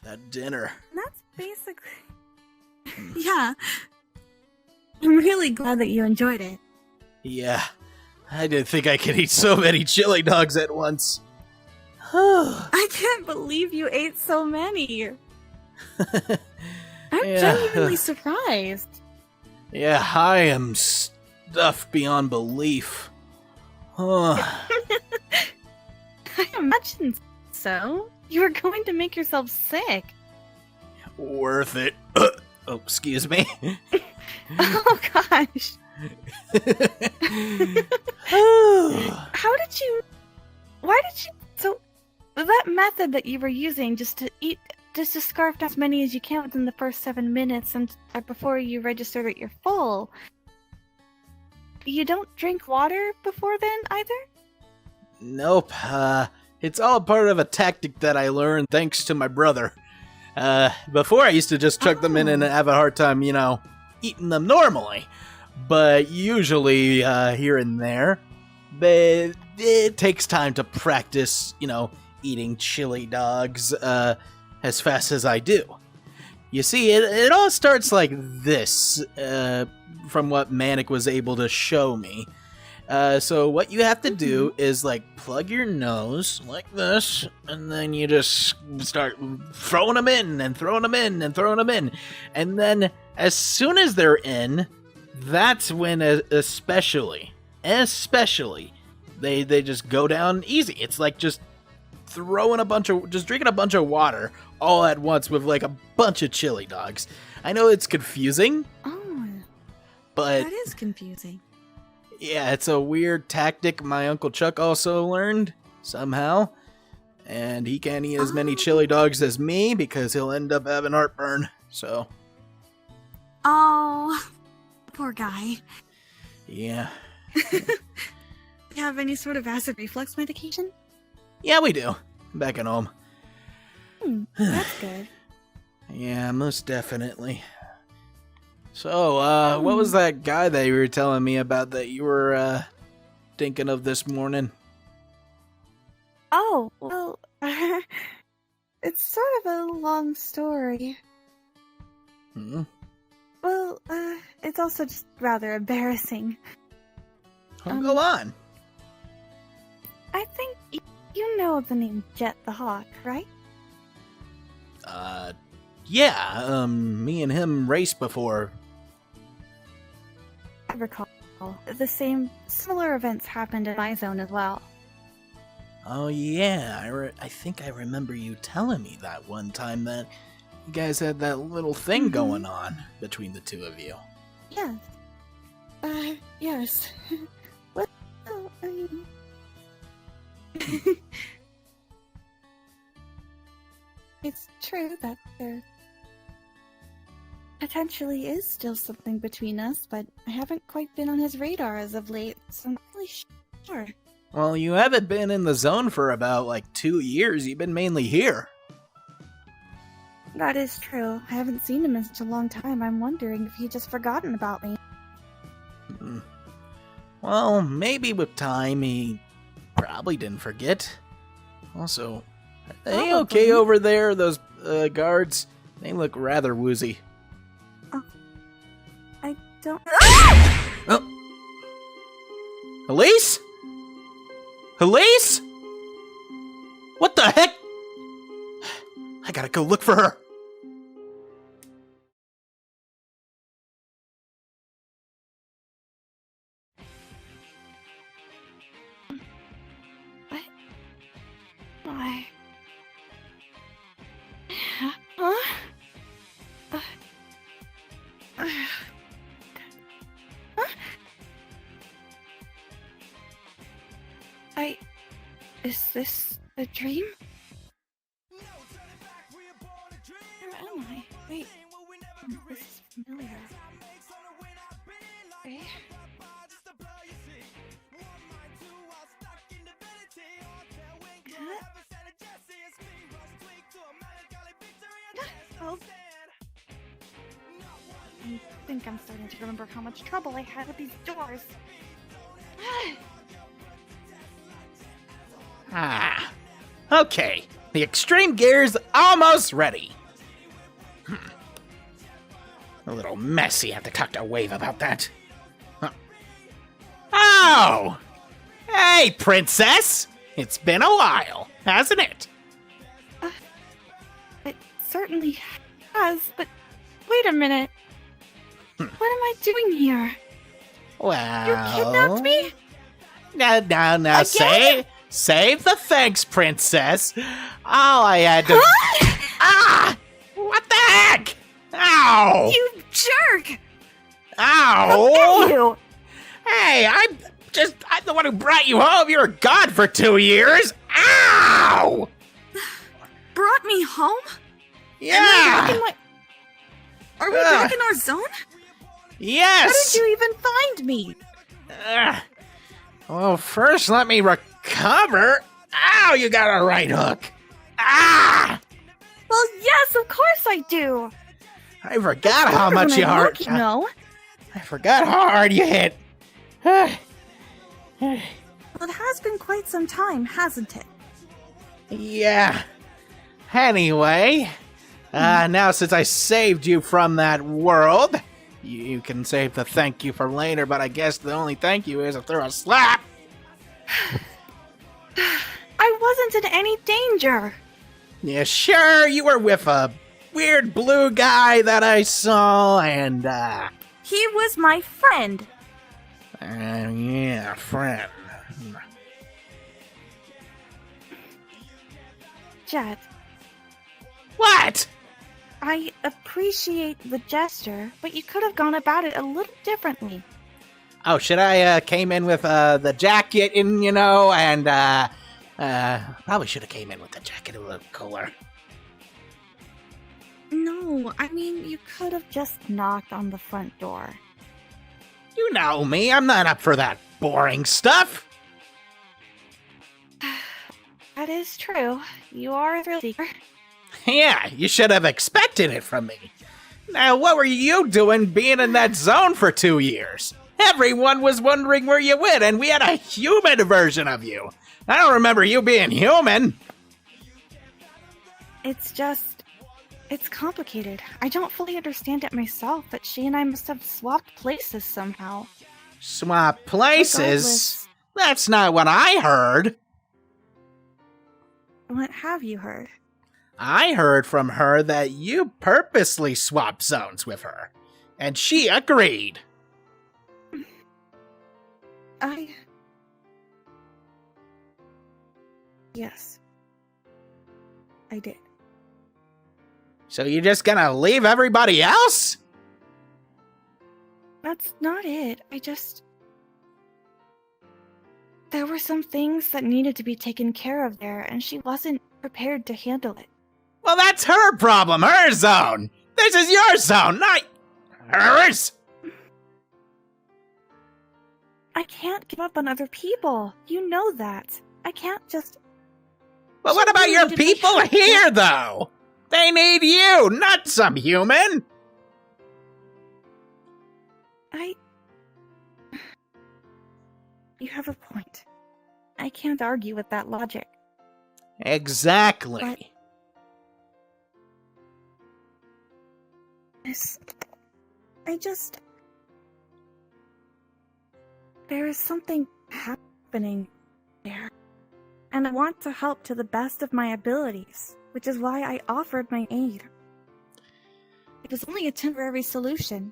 That dinner. That's basically... Yeah. I'm really glad that you enjoyed it. Yeah. I didn't think I could eat so many chili dogs at once. I can't believe you ate so many. I'm Yeah. genuinely surprised. Yeah, I am stuffed beyond belief. I imagine so. You were going to make yourself sick. Worth it. Oh, excuse me. Oh gosh. How did you... Why did you... So, that method that you were using just to scarf down as many as you can within the first 7 minutes and before you register that you're full. You don't drink water before then, either? Nope. It's all part of a tactic that I learned thanks to my brother. Before I used to just chuck them in and have a hard time, eating them normally. But usually, here and there, it takes time to practice, eating chili dogs, as fast as I do. You see, it all starts like this, from what Manic was able to show me. So what you have to do is, plug your nose like this, and then you just start throwing them in, and throwing them in, and throwing them in. And then, as soon as they're in, that's when, especially, they just go down easy. It's like just drinking a bunch of water all at once with a bunch of chili dogs. I know it's confusing. Oh, but that is confusing. Yeah, it's a weird tactic my Uncle Chuck also learned somehow. And he can't eat as many chili dogs as me because he'll end up having heartburn. So. Oh, poor guy. Yeah. You have any sort of acid reflux medication? Yeah, we do. Back at home. That's good. Yeah, most definitely. So, what was that guy that you were telling me about that you were, thinking of this morning? Oh, well, it's sort of a long story. Hmm? Well, it's also just rather embarrassing. Go on. I think you know the name Jet the Hawk, right? Yeah, me and him raced before. I recall. Similar events happened in my zone as well. Oh yeah, I think I remember you telling me that one time that you guys had that little thing going on between the two of you. Yes. Yes. Well, I mean... It's true that there potentially is still something between us, but I haven't quite been on his radar as of late, so I'm not really sure. Well, you haven't been in the zone for about 2 years. You've been mainly here. That is true. I haven't seen him in such a long time. I'm wondering if he'd just forgotten about me. Well, maybe with time he probably didn't forget. Also, are they okay over there, those guards? They look rather woozy. I don't... Oh. Elise? Elise? What the heck? I gotta go look for her. What? Why? Huh? Is this a dream? Where am I? Wait. This is familiar. Okay. Oh. I think I'm starting to remember how much trouble I had with these doors. Ah. Okay. The extreme gear's almost ready. A little messy. I have to talk to Wave about that. Huh. Oh! Hey, princess! It's been a while, hasn't it? It certainly has, but wait a minute. What am I doing here? Well... You kidnapped me? Now, save the thanks, princess. All I had to... Ah! What the heck? Ow! You jerk! Ow! Look at you! Hey, I'm the one who brought you home. You were gone for 2 years. Ow! Brought me home? Yeah! Are we back in our zone? Yes! How did you even find me? Well, first let me recover. Ow, you got a right hook. Ah! Well, yes, of course I do. I forgot how much you hurt. You know. I forgot how hard you hit. Well, it has been quite some time, hasn't it? Yeah. Anyway, now since I saved you from that world, you can save the thank you for later, but I guess the only thank you is if they're a slap. I wasn't in any danger. Yeah, sure, you were with a weird blue guy that I saw, and, He was my friend. yeah, friend. Jet, What? I appreciate the gesture, but you could have gone about it a little differently. Oh, should I, came in with, the jacket and, and, probably should have came in with the jacket a little cooler. No, I mean, you could have just knocked on the front door. You know me, I'm not up for that boring stuff. That is true. You are a thrill seeker. Yeah, you should have expected it from me. Now, what were you doing being in that zone for 2 years? Everyone was wondering where you went, and we had a human version of you. I don't remember you being human. It's complicated. I don't fully understand it myself, but she and I must have swapped places somehow. Swap places? Regardless. That's not what I heard. What have you heard? I heard from her that you purposely swapped zones with her, and she agreed. Yes. I did. So you're just gonna leave everybody else? That's not it. There were some things that needed to be taken care of there, and she wasn't prepared to handle it. Well, that's her problem, her zone. This is your zone, not hers. I can't give up on other people. You know that. I can't just... But what about your people here, though? They need you, not some human. You have a point. I can't argue with that logic. Exactly. But... There is something happening there. And I want to help to the best of my abilities, which is why I offered my aid. It was only a temporary solution.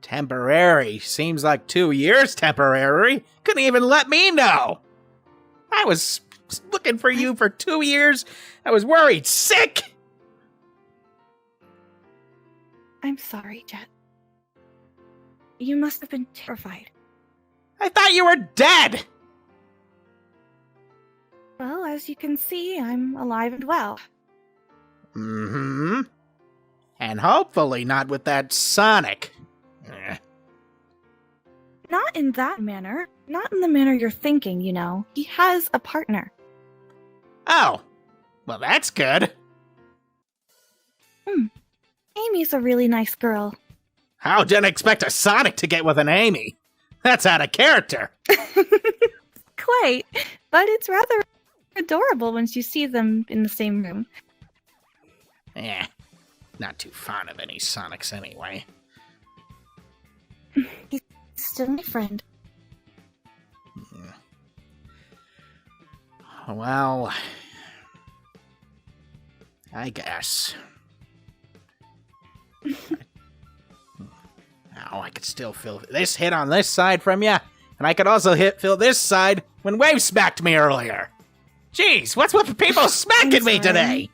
Temporary? Seems like 2 years temporary. Couldn't even let me know. I was looking for you for 2 years. I was worried sick. I'm sorry, Jet. You must have been terrified. I thought you were dead. Well, as you can see, I'm alive and well. Mm-hmm. And hopefully not with that Sonic. Not in that manner. Not in the manner you're thinking, you know. He has a partner. Oh. Well, that's good. Amy's a really nice girl. How didn't expect a Sonic to get with an Amy? That's out of character. Quite. But it's rather adorable once you see them in the same room. Not too fond of any Sonics anyway. He's still my friend. Well, I guess. I could still feel this hit on this side from you, and I could also feel this side when Wave smacked me earlier. Jeez, what's with people smacking me today?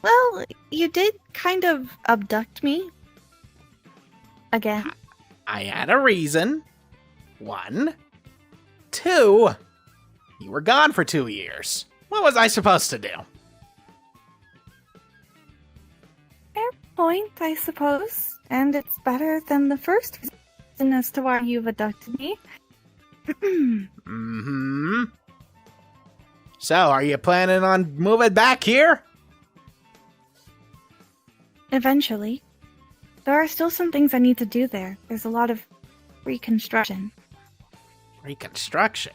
Well, you did kind of abduct me. Again. I had a reason. 1. 2. You were gone for 2 years. What was I supposed to do? Fair point, I suppose. And it's better than the first reason as to why you've abducted me. Mm-hmm. So, are you planning on moving back here? Eventually. There are still some things I need to do there. There's a lot of reconstruction. Reconstruction?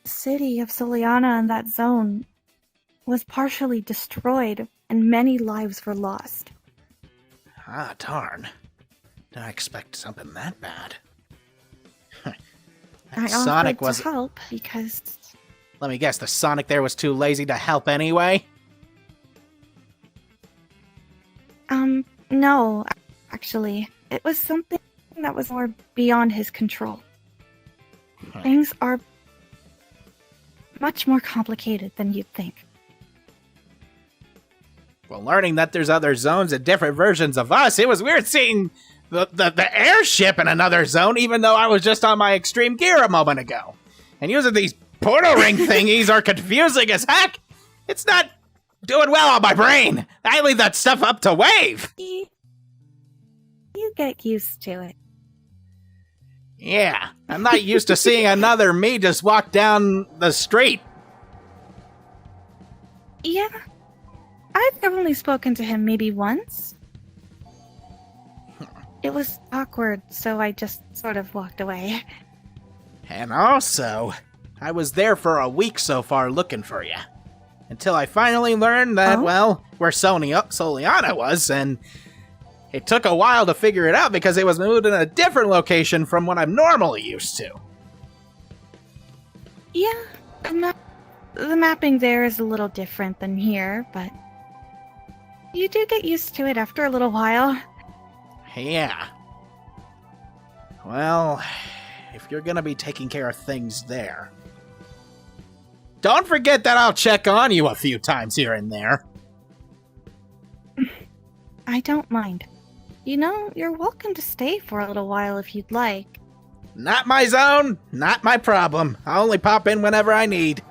The city of Soleanna and that zone was partially destroyed, and many lives were lost. Ah, darn. Didn't expect something that bad. I Sonic offered to help because... Let me guess, the Sonic there was too lazy to help anyway? No, actually. It was something that was more beyond his control. Things are much more complicated than you'd think. Well, learning that there's other zones and different versions of us, it was weird seeing the airship in another zone, even though I was just on my extreme gear a moment ago. And using these portal ring thingies are confusing as heck. It's not doing well on my brain. I leave that stuff up to Wave. You get used to it. Yeah, I'm not used to seeing another me just walk down the street. Yeah. I've only spoken to him maybe once. It was awkward, so I just sort of walked away. And also, I was there for a week so far looking for you. Until I finally learned that, where Soleanna was, and it took a while to figure it out because it was moved in a different location from what I'm normally used to. Yeah, the mapping there is a little different than here, but you do get used to it after a little while. Yeah. Well, if you're gonna be taking care of things there, don't forget that I'll check on you a few times here and there. I don't mind. You know, you're welcome to stay for a little while if you'd like. Not my zone, not my problem. I'll only pop in whenever I need.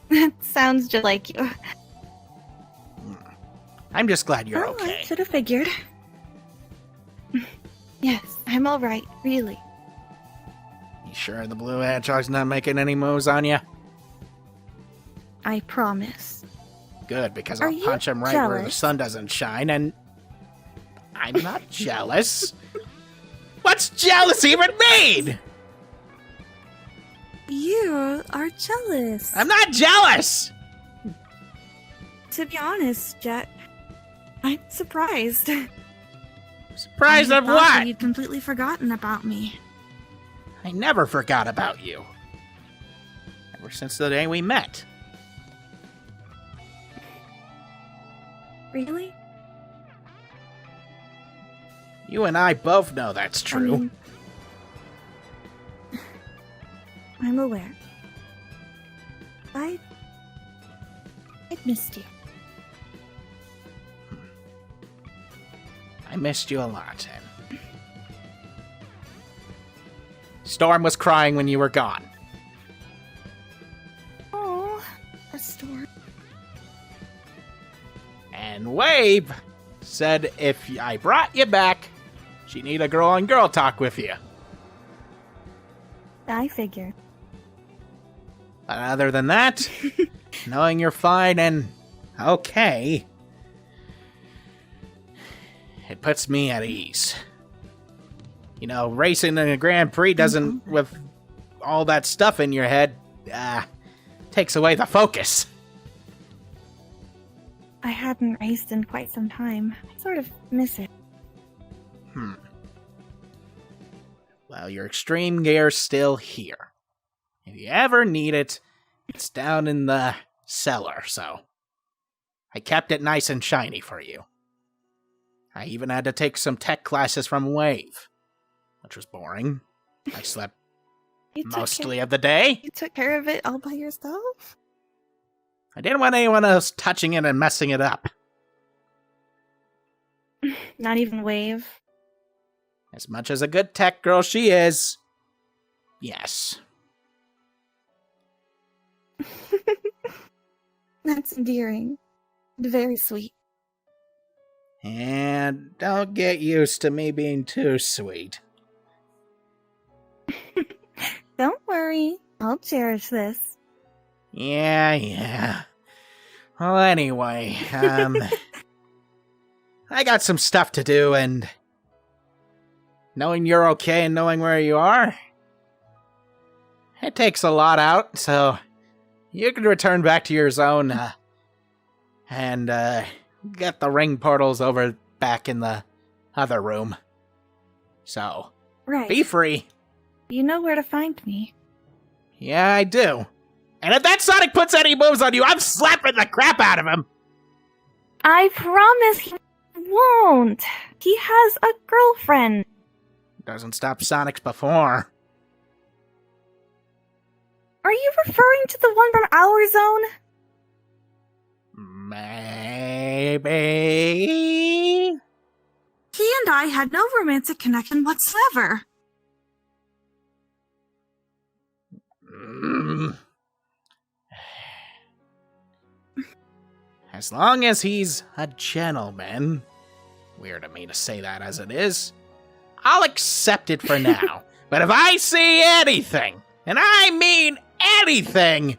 That sounds just like you. I'm just glad you're okay. I should have figured. Yes, I'm alright, really. You sure the Blue Hedgehog's not making any moves on you? I promise. Good, because Are I'll you punch him right where the jealous? sun doesn't shine, and I'm not jealous. What's jealous even mean? You are jealous. I'm not jealous! To be honest, Jet, I'm surprised. Surprised I of thought what? You'd completely forgotten about me. I never forgot about you. Ever since the day we met. Really? You and I both know that's true. I mean, I'm aware. I missed you. I missed you a lot, and Storm was crying when you were gone. Oh, a storm. And Wave said if I brought you back, she'd need a girl-on-girl talk with you. I figured. But other than that, knowing you're fine and okay, It puts me at ease. You know, racing in a Grand Prix doesn't, with all that stuff in your head, takes away the focus. I hadn't raced in quite some time. I sort of miss it. Well, your extreme gear's still here. If you ever need it, it's down in the cellar, so I kept it nice and shiny for you. I even had to take some tech classes from Wave, which was boring. I slept mostly of the day. You took care of it all by yourself? I didn't want anyone else touching it and messing it up. Not even Wave? As much as a good tech girl she is, yes. That's endearing. Very sweet. And don't get used to me being too sweet. Don't worry. I'll cherish this. Yeah. Well, anyway, I got some stuff to do, and knowing you're okay and knowing where you are, it takes a lot out, so you can return back to your zone, and get the ring portals over back in the other room. So, Right. be free. You know where to find me. Yeah, I do. And if that Sonic puts any moves on you, I'm slapping the crap out of him! I promise he won't. He has a girlfriend. Doesn't stop Sonic's before. Are you referring to the one from our zone? Maybe... He and I had no romantic connection whatsoever. As long as he's a gentleman, weird of me to say that as it is, I'll accept it for now. But if I see anything, and I mean anything,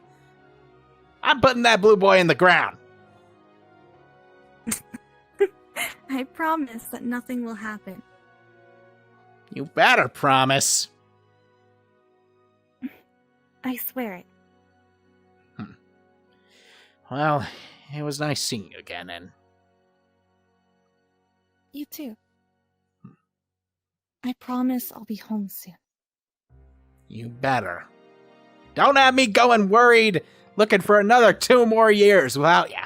I'm putting that blue boy in the ground. I promise that nothing will happen. You better promise. I swear it. Well, it was nice seeing you again, and... You too. I promise I'll be home soon. You better. Don't have me going worried, looking for another 2 more years without ya.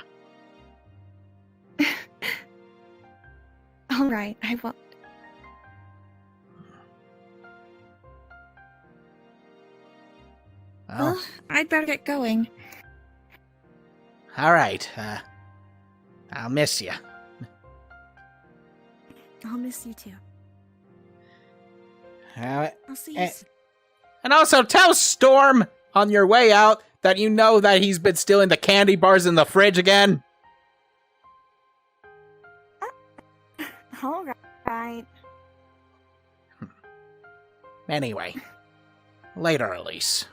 Alright, I won't. Well, I'd better get going. Alright, I'll miss you. I'll miss you too. I'll see you soon. And also tell Storm on your way out that you know that he's been stealing the candy bars in the fridge again. Alright. Anyway, later, Elise.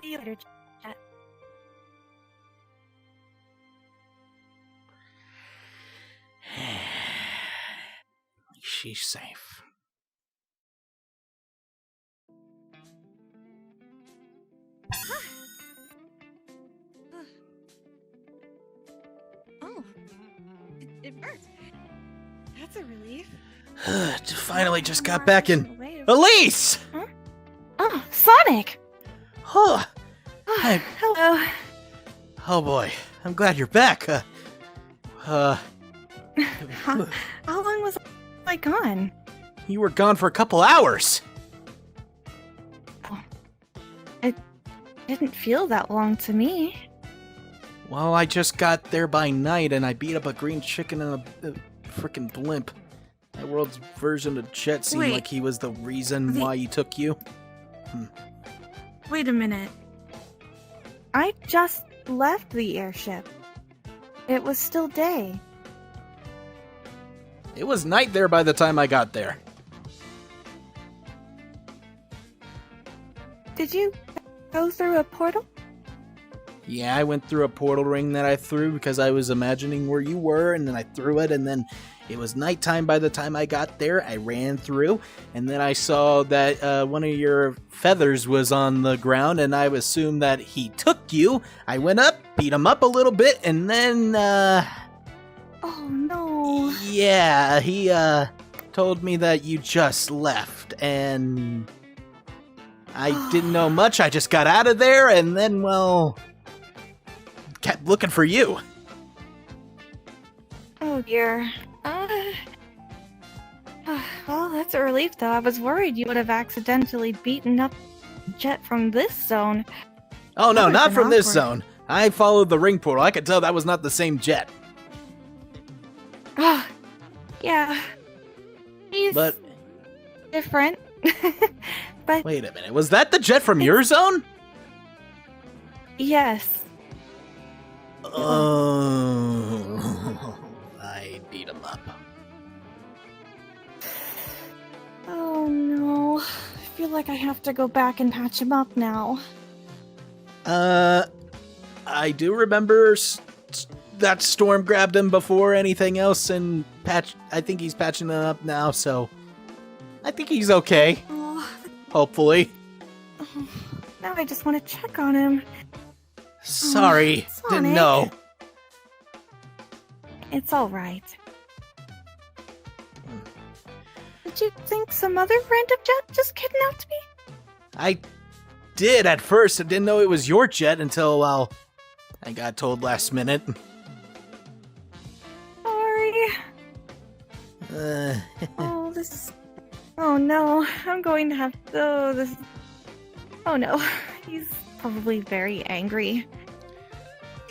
See you later, chat. She's safe. Oh, it worked. That's a relief. Finally just got back in. Elise! Huh? Oh, Sonic! Huh. Oh, hello. Oh boy, I'm glad you're back. How long was I gone? You were gone for a couple hours. It didn't feel that long to me. Well, I just got there by night and I beat up a green chicken and a frickin' blimp. That world's version of Chet seemed like he was the reason why he took you. Wait a minute. I just left the airship. It was still day. It was night there by the time I got there. Did you go through a portal? Yeah, I went through a portal ring that I threw because I was imagining where you were, and then I threw it, and then it was nighttime by the time I got there. I ran through, and then I saw that one of your feathers was on the ground, and I assumed that he took you. I went up, beat him up a little bit, and then, Oh, no. yeah, he, told me that you just left, and I didn't know much. I just got out of there, and then, well, kept looking for you. Oh, dear. Well, that's a relief, though. I was worried you would have accidentally beaten up Jet from this zone. Oh, no, That not would've from been this awkward. zone. I followed the ring portal. I could tell that was not the same Jet. Yeah. He's But, different. But wait a minute. Was that the Jet from your zone? yes. Oh, I beat him up. Oh, no. I feel like I have to go back and patch him up now. I do remember that Storm grabbed him before anything else, and I think he's patching him up now, so I think he's okay. Oh, Hopefully. now I just want to check on him. Sorry, Sonic. didn't know. It's alright. Did you think some other random Jet just kidnapped me? I did at first. I didn't know it was your Jet until, well, I got told last minute. Sorry. Oh, this. Oh no, I'm going to have. Oh, this. Oh no, he's probably very angry.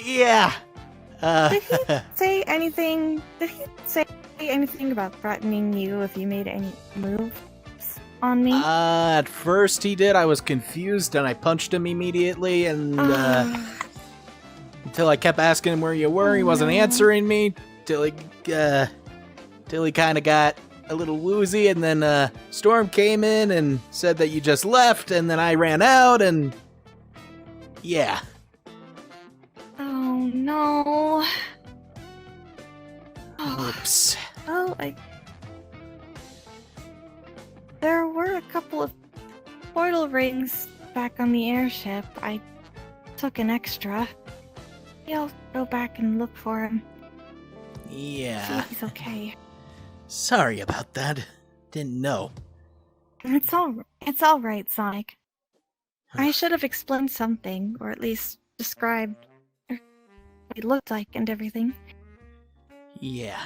Yeah. Did he say anything? Did he say anything about threatening you if you made any moves on me? At first he did. I was confused and I punched him immediately, and until I kept asking him where you were, he wasn't answering me. Till he kind of got a little woozy, and then Storm came in and said that you just left, and then I ran out, and yeah. Oh no. Oops. Oh, there were a couple of portal rings back on the airship. I took an extra. Maybe I'll go back and look for him. See Yeah. if he's okay. Sorry about that. Didn't know. It's all right, Sonic. I should have explained something, or at least described what he looked like and everything. Yeah.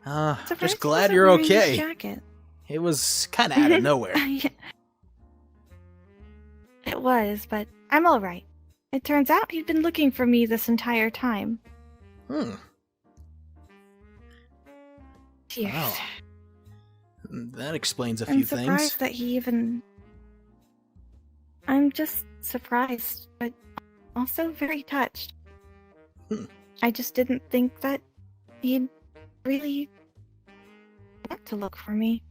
Surprised Just he glad wasn't you're wearing his okay. jacket. It was kind of out of nowhere. It was, but I'm all right. It turns out he'd been looking for me this entire time. Cheers. Wow. That explains a I'm few surprised things. that he even. I'm just surprised, but also very touched. I just didn't think that he'd really want to look for me.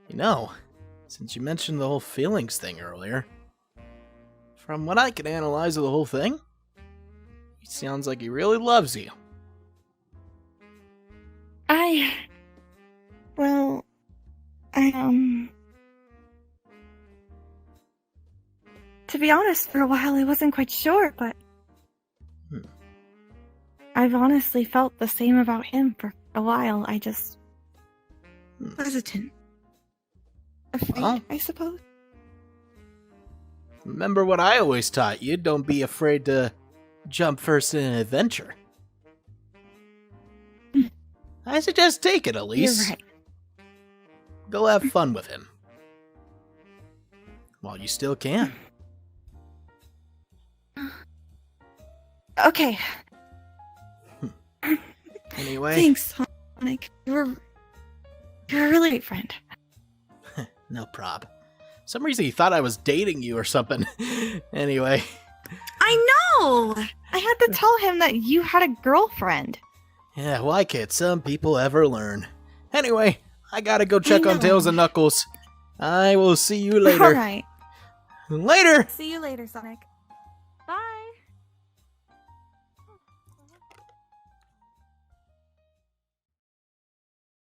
You know, since you mentioned the whole feelings thing earlier, from what I can analyze of the whole thing, it sounds like he really loves you. To be honest, for a while I wasn't quite sure, but I've honestly felt the same about him for a while. I just hesitant. Afraid, Well. I suppose. Remember what I always taught you, don't be afraid to jump first in an adventure. I suggest take it, Elise. You're right. Go have fun with him. While you still can. Okay. Anyway, Thanks, Sonic. You're a really great friend. no prob. Some reason he thought I was dating you or something. Anyway. I know! I had to tell him that you had a girlfriend. Yeah, why can't some people ever learn? Anyway, I gotta go check on know. Tails and Knuckles. I will see you later. Alright. Later! See you later, Sonic.